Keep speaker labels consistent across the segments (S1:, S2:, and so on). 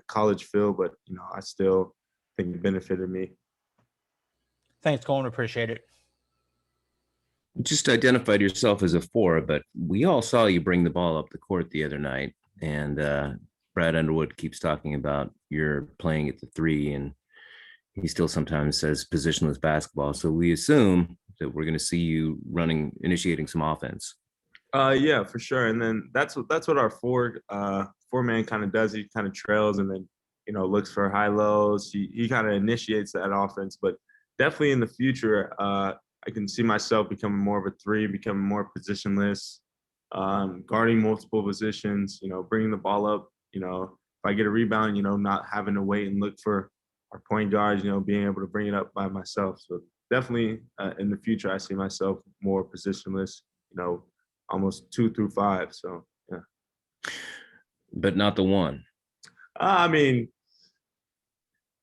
S1: college feel, but I still think it benefited me.
S2: Thanks, Coleman. Appreciate it.
S3: Just identified yourself as a four, but we all saw you bring the ball up the court the other night. And Brad Underwood keeps talking about you're playing at the three, and he still sometimes says positionless basketball. So we assume that we're going to see you initiating some offense.
S1: Yeah, for sure. And then that's what our four man kind of does. He kind of trails and then looks for high lows. He kind of initiates that offense, but definitely in the future, I can see myself becoming more of a three, becoming more positionless, guarding multiple positions, bringing the ball up, if I get a rebound, not having to wait and look for our point guards, being able to bring it up by myself. So definitely in the future, I see myself more positionless, almost 2 through 5. So, yeah.
S3: But not the one.
S1: I mean,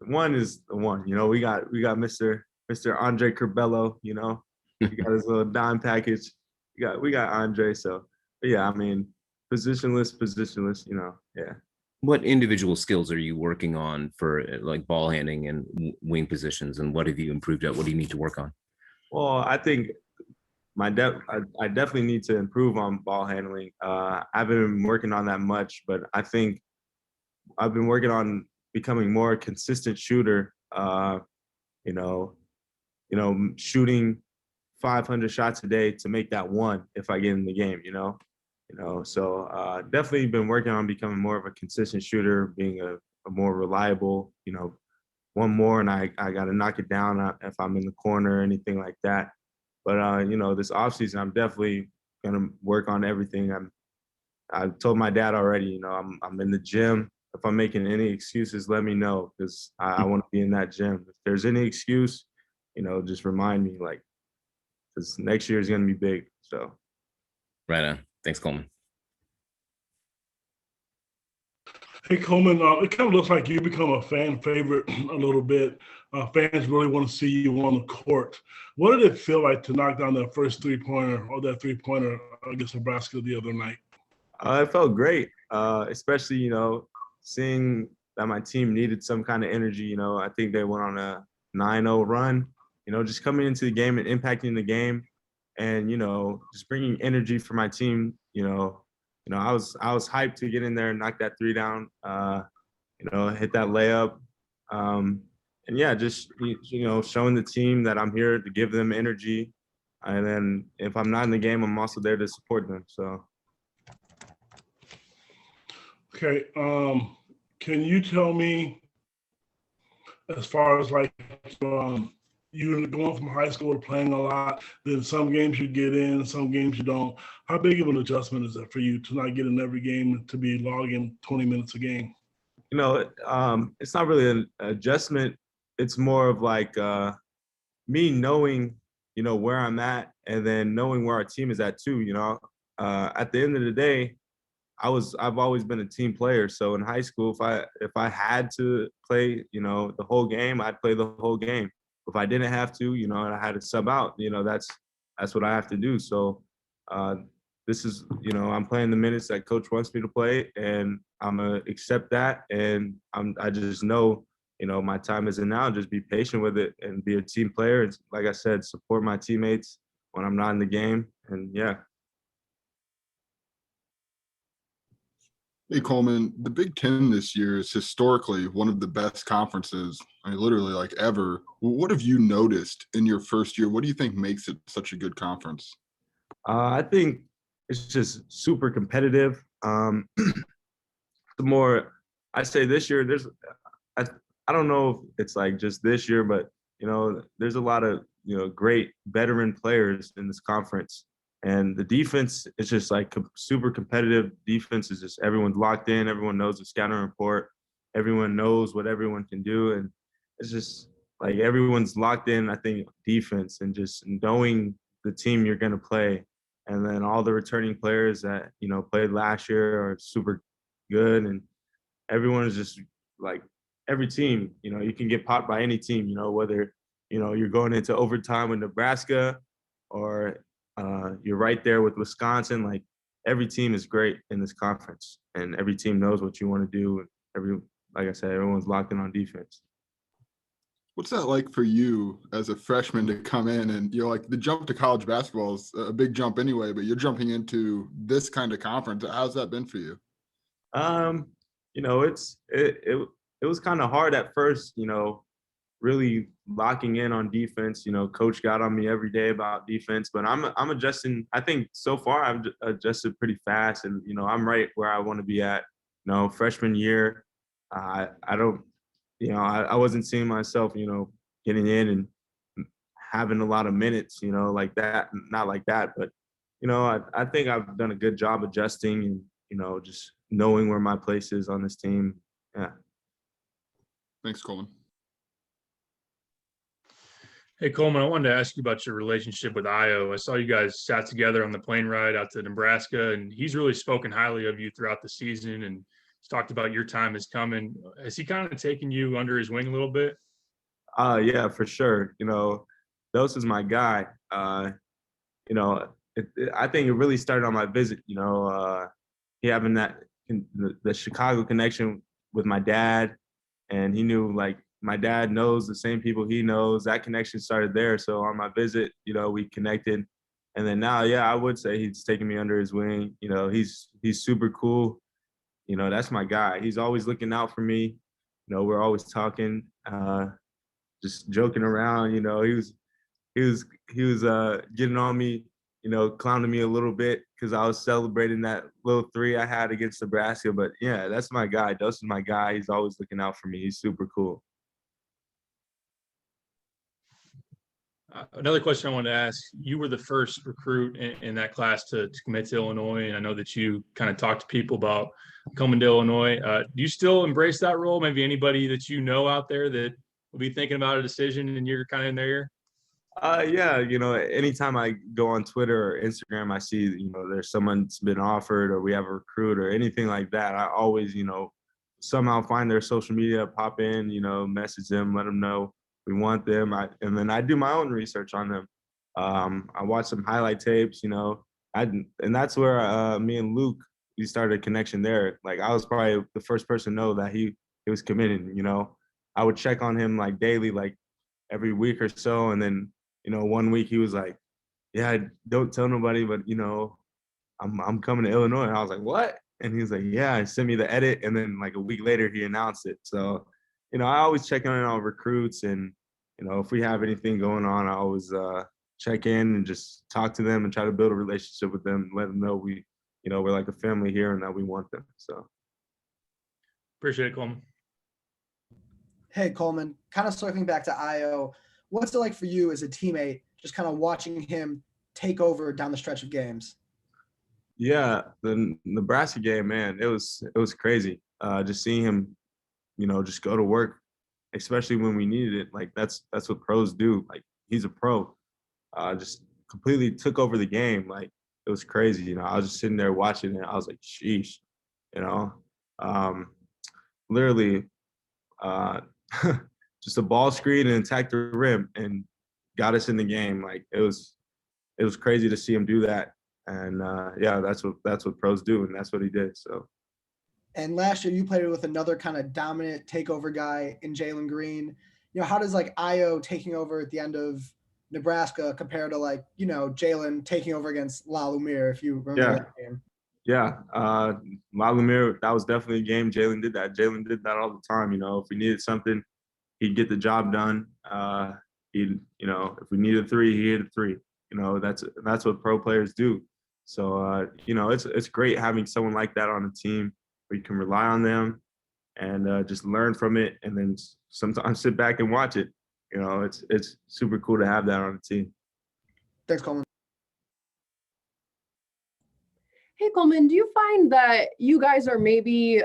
S1: the one is the one. We got Mr. Andre Curbelo. He got his little dime package. We got Andre. So, but yeah, I mean, positionless. Yeah.
S3: What individual skills are you working on for like ball handling and wing positions, and what have you improved at? What do you need to work on?
S1: Well, I think I definitely need to improve on ball handling. I haven't been working on that much, but I think I've been working on becoming more a consistent shooter. Shooting 500 shots a day to make that one if I get in the game. So definitely been working on becoming more of a consistent shooter, being a more reliable. One more and I got to knock it down if I'm in the corner or anything like that. But this offseason, I'm definitely gonna work on everything. I told my dad already. I'm in the gym. If I'm making any excuses, let me know because I want to be in that gym. If there's any excuse, just remind me. Because next year is gonna be big. So.
S3: Right on. Thanks, Coleman.
S4: Hey, Coleman, it kind of looks like you become a fan favorite a little bit. Fans really want to see you on the court. What did it feel like to knock down that first three-pointer or that three-pointer against Nebraska the other night?
S1: It felt great, especially, seeing that my team needed some kind of energy. I think they went on a 9-0 run, just coming into the game and impacting the game and, just bringing energy for my team, I was hyped to get in there and knock that three down, hit that layup. And yeah, just, showing the team that I'm here to give them energy. And then if I'm not in the game, I'm also there to support them. So.
S4: Okay. Can you tell me, as far as you going from high school to playing a lot, then some games you get in, some games you don't. How big of an adjustment is that for you to not get in every game, to be logging 20 minutes a game?
S1: It's not really an adjustment. It's more of like me knowing, where I'm at and then knowing where our team is at too, At the end of the day, I've always been a team player. So in high school, if I had to play, the whole game, I'd play the whole game. If I didn't have to, and I had to sub out, that's what I have to do. So this is, I'm playing the minutes that coach wants me to play, and I'm gonna accept that. And I just know, my time isn't now. Just be patient with it and be a team player. And like I said, support my teammates when I'm not in the game. And yeah.
S5: Hey, Coleman, the Big Ten this year is historically one of the best conferences, literally like ever. What have you noticed in your first year? What do you think makes it such a good conference?
S1: I think it's just super competitive. The more I say this year, I don't know if it's like just this year, but, there's a lot of, great veteran players in this conference. And the defense is just like super competitive. Defense is just everyone's locked in. Everyone knows the scouting report. Everyone knows what everyone can do. And it's just like everyone's locked in, I think, defense and just knowing the team you're going to play. And then all the returning players that, played last year are super good. And everyone is just like every team, you can get popped by any team, whether, you're going into overtime with Nebraska or you're right there with Wisconsin. Like every team is great in this conference, and every team knows what you want to do. like I said, everyone's locked in on defense.
S5: What's that like for you as a freshman to come in and like the jump to college basketball is a big jump anyway, but you're jumping into this kind of conference. How's that been for you?
S1: It was kind of hard at first, really locking in on defense. Coach got on me every day about defense, but I'm adjusting. I think so far I've adjusted pretty fast, and I'm right where I want to be at. Freshman year, I don't, I wasn't seeing myself, getting in and having a lot of minutes, like that, not like that, but I think I've done a good job adjusting and just knowing where my place is on this team. Yeah.
S5: Thanks, Coleman.
S6: Hey, Coleman, I wanted to ask you about your relationship with Io. I saw you guys sat together on the plane ride out to Nebraska, and he's really spoken highly of you throughout the season and he's talked about your time is coming. Has he kind of taken you under his wing a little bit?
S1: Yeah, for sure. Dose is my guy. I think it really started on my visit, he having the Chicago connection with my dad, and he knew like my dad knows the same people he knows. That connection started there. So on my visit, we connected. And then now, yeah, I would say he's taking me under his wing. He's super cool. That's my guy. He's always looking out for me. We're always talking, just joking around. He was getting on me, clowning me a little bit because I was celebrating that little three I had against Nebraska. But yeah, that's my guy. Dust is my guy. He's always looking out for me. He's super cool.
S6: Another question I wanted to ask, you were the first recruit in that class to commit to Illinois. And I know that you kind of talked to people about coming to Illinois. Do you still embrace that role? Maybe anybody that out there that will be thinking about a decision and you're kind of in their ear?
S1: Yeah, anytime I go on Twitter or Instagram, I see, there's someone's been offered or we have a recruit or anything like that. I always, somehow find their social media, pop in, message them, let them know we want them. And then I do my own research on them. I watch some highlight tapes, and that's where me and Luke, we started a connection there. Like I was probably the first person to know that he was committed, I would check on him like daily, like every week or so. And then, 1 week he was like, yeah, don't tell nobody, but I'm coming to Illinois. And I was like, what? And he was like, yeah, and sent me the edit. And then like a week later he announced it. So, I always check in on recruits, and, if we have anything going on, I always check in and just talk to them and try to build a relationship with them, let them know we're like a family here and that we want them. So.
S6: Appreciate it, Coleman.
S7: Hey, Coleman, kind of circling back to Io, what's it like for you as a teammate, just kind of watching him take over down the stretch of games?
S1: Yeah, the Nebraska game, man, it was crazy. Just seeing him, just go to work, especially when we needed it. Like that's what pros do. Like he's a pro. Just completely took over the game. Like it was crazy. I was just sitting there watching it. I was like, sheesh, literally. Just a ball screen and attack the rim and got us in the game. Like it was crazy to see him do that. And yeah, that's what pros do, and that's what he did. So.
S7: And last year you played with another kind of dominant takeover guy in Jalen Green. How does like Io taking over at the end of Nebraska compare to like, Jalen taking over against La Lumiere, if you remember that game?
S1: Yeah, La Lumiere, that was definitely a game. Jalen did that. Jalen did that all the time. If we needed something, he'd get the job done. If we needed three, he hit a three. That's what pro players do. So it's great having someone like that on the team where you can rely on them and just learn from it, and then sometimes sit back and watch it. It's super cool to have that on the team.
S7: Thanks, Coleman.
S8: Hey, Coleman, do you find that you guys are maybe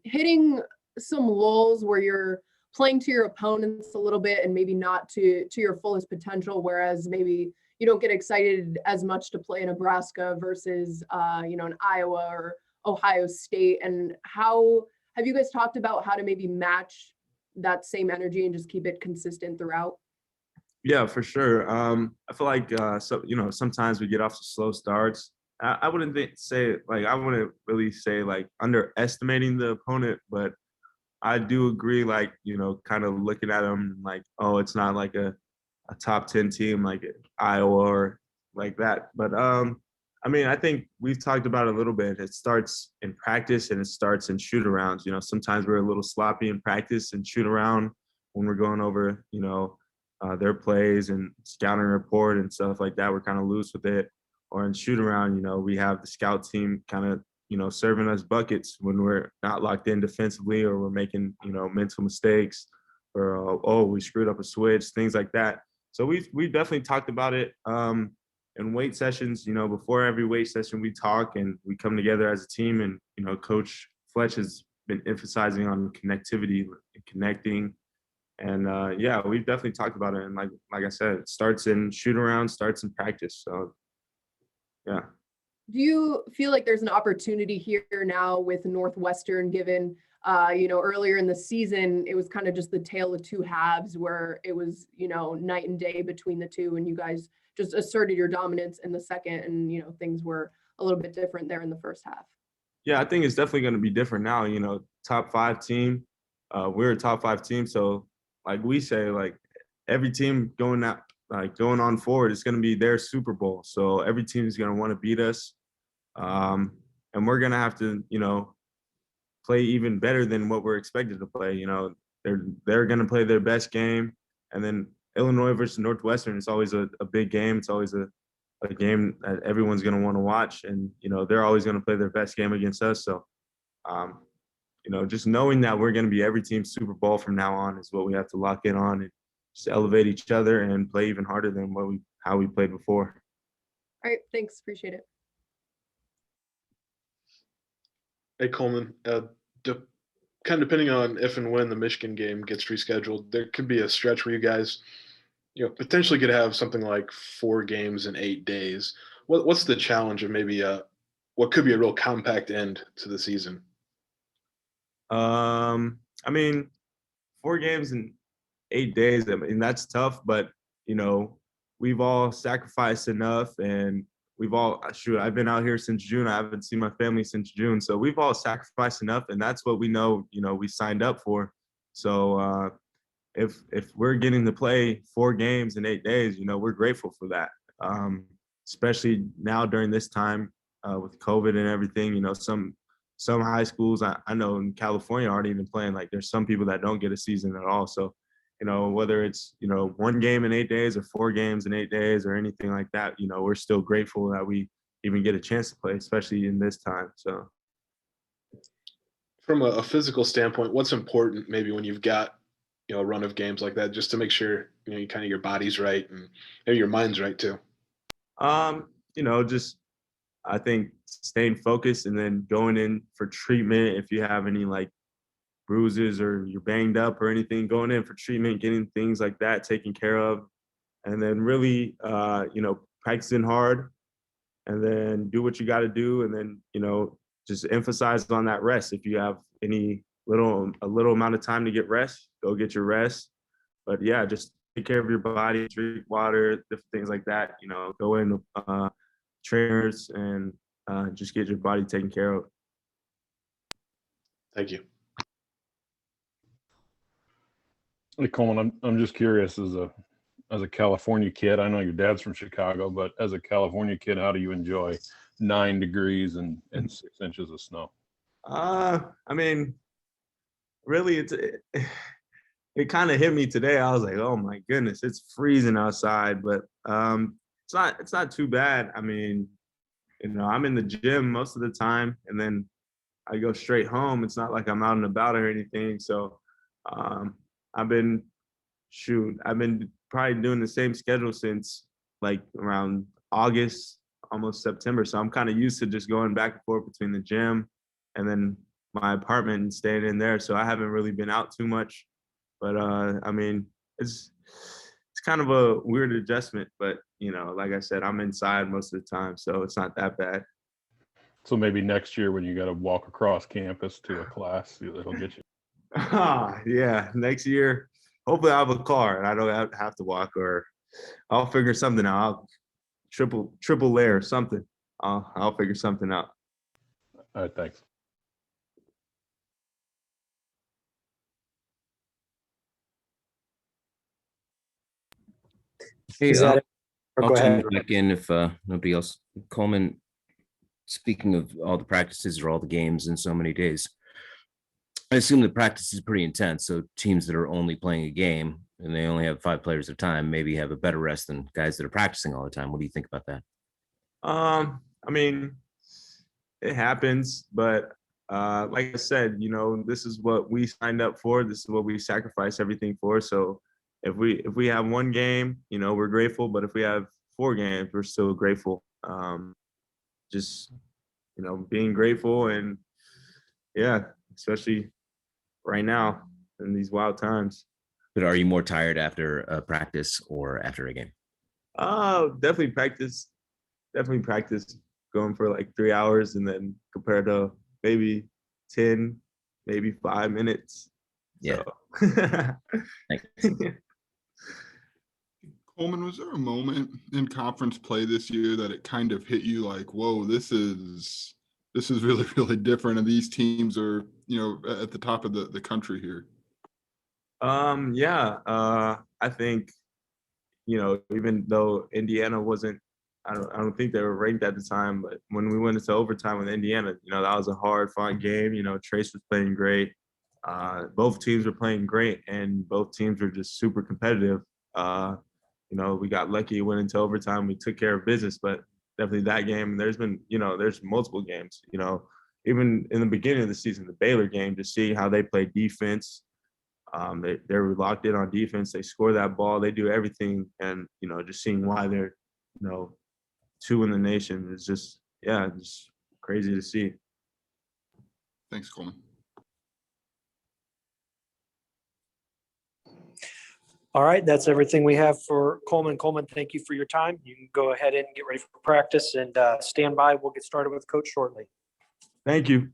S8: hitting some lulls where you're playing to your opponents a little bit and maybe not to your fullest potential, whereas maybe you don't get excited as much to play in Nebraska versus, an Iowa or Ohio State? And how have you guys talked about how to maybe match that same energy and just keep it consistent throughout?
S1: Yeah, for sure. I feel like sometimes we get off to slow starts. I wouldn't really say like underestimating the opponent, but I do agree, like, kind of looking at them like, oh, it's not like a top 10 team like Iowa or like that. But I mean, I think we've talked about it a little bit. It starts in practice and it starts in shoot arounds. Sometimes we're a little sloppy in practice and shoot around when we're going over, their plays and scouting report and stuff like that. We're kind of loose with it. Or in shoot around, we have the scout team kind of, serving us buckets when we're not locked in defensively or we're making, mental mistakes or, oh, we screwed up a switch, things like that. So we definitely talked about it in weight sessions. Before every weight session, we talk and we come together as a team. And Coach Fletch has been emphasizing on connectivity and connecting. And yeah, we've definitely talked about it. And like I said, it starts in shoot around, starts in practice. So yeah.
S8: Do you feel like there's an opportunity here now with Northwestern, given earlier in the season, it was kind of just the tale of two halves where it was, night and day between the two, and you guys just asserted your dominance in the second, and, things were a little bit different there in the first half?
S1: Yeah, I think it's definitely going to be different now. Top 5 team. We're a top 5 team. So like we say, like every team going on forward, it's going to be their Super Bowl. So every team is going to want to beat us. And we're going to have to, play even better than what we're expected to play. They're going to play their best game. And then Illinois versus Northwestern, it's always a big game. It's always a game that everyone's going to want to watch. And, they're always going to play their best game against us. So, just knowing that we're going to be every team's Super Bowl from now on is what we have to lock in on and just elevate each other and play even harder than how we played before.
S8: All right, thanks, appreciate it.
S9: Hey, Coleman, kind of depending on if and when the Michigan game gets rescheduled, there could be a stretch where you guys, potentially could have something like 4 games in 8 days. What's the challenge of maybe what could be a real compact end to the season?
S1: I mean, 4 games in 8 days. I mean, that's tough, but we've all sacrificed enough, and I've been out here since June. I haven't seen my family since June. So we've all sacrificed enough, and that's what we know, we signed up for. So if we're getting to play 4 games in 8 days, we're grateful for that. Especially now during this time with COVID and everything, some high schools I know in California aren't even playing. Like there's some people that don't get a season at all. So whether it's, 1 game in 8 days or 4 games in 8 days or anything like that, we're still grateful that we even get a chance to play, especially in this time. So
S9: From a physical standpoint, what's important maybe when you've got, a run of games like that, just to make sure, you kind of your body's right and maybe your mind's right too?
S1: Just I think staying focused and then going in for treatment if you have any like bruises or you're banged up or anything, going in for treatment, getting things like that taken care of, and then really, practicing hard, and then do what you got to do, and then just emphasize on that rest. If you have a little amount of time to get rest, go get your rest. But yeah, just take care of your body, drink water, different things like that. Go in trainers and just get your body taken care of.
S9: Thank you.
S10: Hey, Coleman, I'm just curious, as a California kid, I know your dad's from Chicago, but as a California kid, how do you enjoy 9 degrees and 6 inches of snow?
S1: I mean, really, it kind of hit me today. I was like, oh my goodness, it's freezing outside, but it's not too bad. I mean, I'm in the gym most of the time, and then I go straight home. It's not like I'm out and about or anything. So I've been probably doing the same schedule since like around August, almost September. So I'm kind of used to just going back and forth between the gym and then my apartment and staying in there. So I haven't really been out too much. But I mean, it's kind of a weird adjustment. But like I said, I'm inside most of the time, so it's not that bad.
S10: So maybe next year when you got to walk across campus to a class, it'll get you.
S1: Yeah, next year, hopefully I have a car and I don't have to walk, or I'll figure something out. I'll triple layer something. I'll figure something out.
S10: All right, thanks.
S3: Hey,
S11: Is that it? Or
S3: I'll
S11: go
S3: jump
S11: ahead.
S3: back in if nobody else. Coleman, speaking of all the practices or all the games in so many days, I assume the practice is pretty intense. So teams that are only playing a game and they only have 5 players at a time maybe have a better rest than guys that are practicing all the time. What do you think about that?
S1: I mean, it happens, but like I said, this is what we signed up for. This is what we sacrifice everything for. So if we have one game, we're grateful. But if we have 4 games, we're still grateful. Just being grateful, and yeah, especially right now in these wild times.
S3: But are you more tired after a practice or after a game?
S1: Definitely practice. Definitely practice going for like 3 hours, and then compared to maybe 10, maybe 5 minutes.
S3: Yeah.
S1: So.
S3: Thanks.
S5: Coleman, was there a moment in conference play this year that it kind of hit you like, whoa, this is really, really different, and these teams are, at the top of the country here?
S1: Yeah. I think, even though Indiana wasn't, I don't think they were ranked at the time, but when we went into overtime with Indiana, that was a hard fought game. Trace was playing great. Both teams were playing great, and both teams were just super competitive. We got lucky, went into overtime, we took care of business, but definitely that game. There's been, there's multiple games, even in the beginning of the season, the Baylor game, to see how they play defense. They're locked in on defense. They score that ball. They do everything, and just seeing why they're 2 in the nation is just crazy to see.
S5: Thanks, Coleman.
S11: All right, that's everything we have for Coleman. Coleman, thank you for your time. You can go ahead and get ready for practice and stand by. We'll get started with Coach shortly.
S1: Thank you.